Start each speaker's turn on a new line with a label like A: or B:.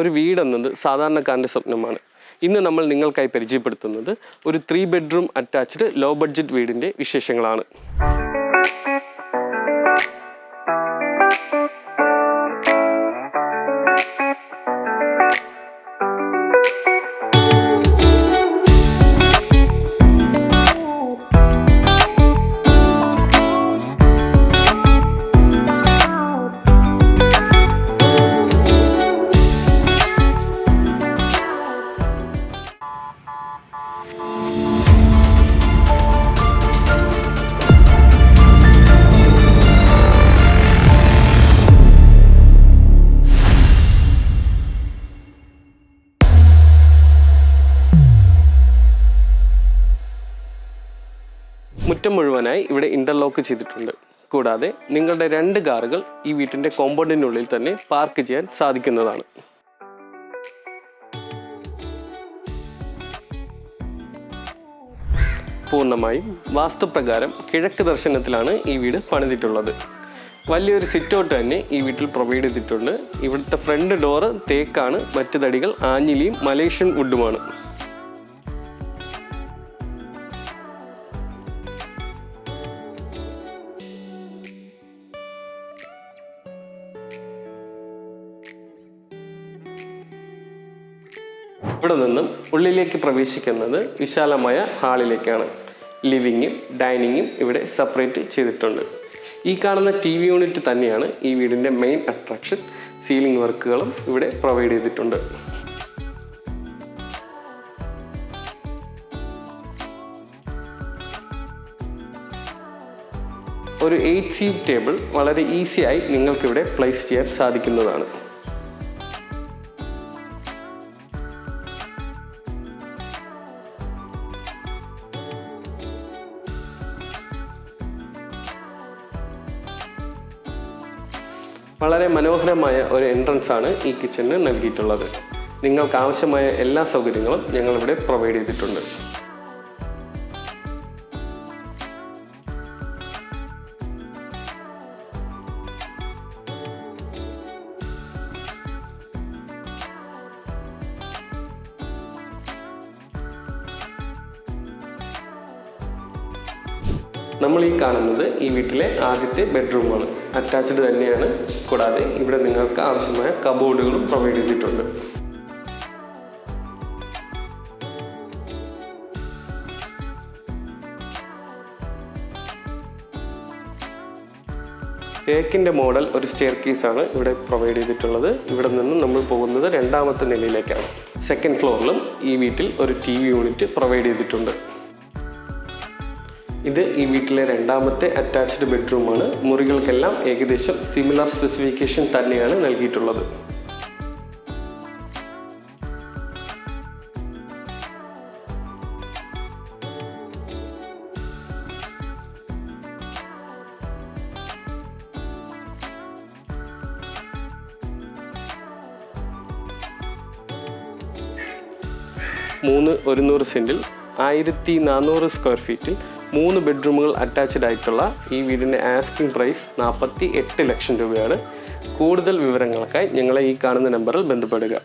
A: ഒരു വീടെന്നത് സാധാരണക്കാരൻ്റെ സ്വപ്നമാണ്. ഇന്ന് നമ്മൾ നിങ്ങൾക്കായി പരിചയപ്പെടുത്തുന്നത് ഒരു 3 ബെഡ്റൂം അറ്റാച്ച്ഡ് ലോ ബഡ്ജറ്റ് വീടിൻ്റെ വിശേഷങ്ങളാണ്. മുറ്റം മുഴുവനായി ഇവിടെ ഇന്റർലോക്ക് ചെയ്തിട്ടുണ്ട്. കൂടാതെ നിങ്ങളുടെ 2 കാറുകൾ ഈ വീട്ടിൻ്റെ കോമ്പൗണ്ടിനുള്ളിൽ തന്നെ പാർക്ക് ചെയ്യാൻ സാധിക്കുന്നതാണ്. പൂർണ്ണമായും വാസ്തുപ്രകാരം കിഴക്ക് ദർശനത്തിലാണ് ഈ വീട് പണിതിട്ടുള്ളത്. വലിയൊരു സിറ്റ് ഔട്ട് തന്നെ ഈ വീട്ടിൽ പ്രൊവൈഡ് ചെയ്തിട്ടുണ്ട്. ഇവിടുത്തെ ഫ്രണ്ട് ഡോറ് തേക്കാണ്, മറ്റു തടികൾ ആഞ്ഞിലിയും മലേഷ്യൻ വുഡുമാണ്. ഇവിടെ നിന്നും ഉള്ളിലേക്ക് പ്രവേശിക്കുന്നത് വിശാലമായ ഹാളിലേക്കാണ്. ലിവിങ്ങും ഡൈനിങ്ങും ഇവിടെ സെപ്പറേറ്റ് ചെയ്തിട്ടുണ്ട്. ഈ കാണുന്ന TV യൂണിറ്റ് തന്നെയാണ് ഈ വീടിൻ്റെ മെയിൻ അട്രാക്ഷൻ. സീലിംഗ് വർക്കുകളും ഇവിടെ പ്രൊവൈഡ് ചെയ്തിട്ടുണ്ട്. ഒരു 8 സീറ്റ് ടേബിൾ വളരെ ഈസിയായി നിങ്ങൾക്കിവിടെ പ്ലേസ് ചെയ്യാൻ സാധിക്കുന്നതാണ്. വളരെ മനോഹരമായ ഒരു എൻട്രൻസ് ആണ് ഈ കിച്ചണിന് നൽകിയിട്ടുള്ളത്. നിങ്ങൾക്ക് ആവശ്യമായ എല്ലാ സൗകര്യങ്ങളും ഞങ്ങളിവിടെ പ്രൊവൈഡ് ചെയ്തിട്ടുണ്ട്. നമ്മൾ ഈ കാണുന്നത് ഈ വീട്ടിലെ ആദ്യത്തെ ബെഡ്റൂമാണ്. അറ്റാച്ച്ഡ് തന്നെയാണ്. കൂടാതെ ഇവിടെ നിങ്ങൾക്ക് ആവശ്യമായ കബോർഡുകളും പ്രൊവൈഡ് ചെയ്തിട്ടുണ്ട്. തേക്കിൻ്റെ മോഡൽ ഒരു സ്റ്റെയർ കേസാണ് ഇവിടെ പ്രൊവൈഡ് ചെയ്തിട്ടുള്ളത്. ഇവിടെ നിന്ന് നമ്മൾ പോകുന്നത് 2ാമത്തെ നിലയിലേക്കാണ്. സെക്കൻഡ് ഫ്ലോറിലും ഈ വീട്ടിൽ ഒരു TV യൂണിറ്റ് പ്രൊവൈഡ് ചെയ്തിട്ടുണ്ട്. ഇത് ഈ വീട്ടിലെ 2ാമത്തെ അറ്റാച്ച്ഡ് ബെഡ്റൂമാണ്. മുറികൾക്കെല്ലാം ഏകദേശം സിമിലർ സ്പെസിഫിക്കേഷൻ തന്നെയാണ് നൽകിയിട്ടുള്ളത്. മൂന്ന് 100 സെൻറ്റിൽ 1400 സ്ക്വയർ ഫീറ്റിൽ 3 ബെഡ്റൂമുകൾ അറ്റാച്ച്ഡ് ആയിട്ടുള്ള ഈ വീടിൻ്റെ ആസ്കിംഗ് പ്രൈസ് 48 ലക്ഷം രൂപയാണ്. കൂടുതൽ വിവരങ്ങൾക്കായി ഞങ്ങളെ ഈ കാണുന്ന നമ്പറിൽ ബന്ധപ്പെടുക.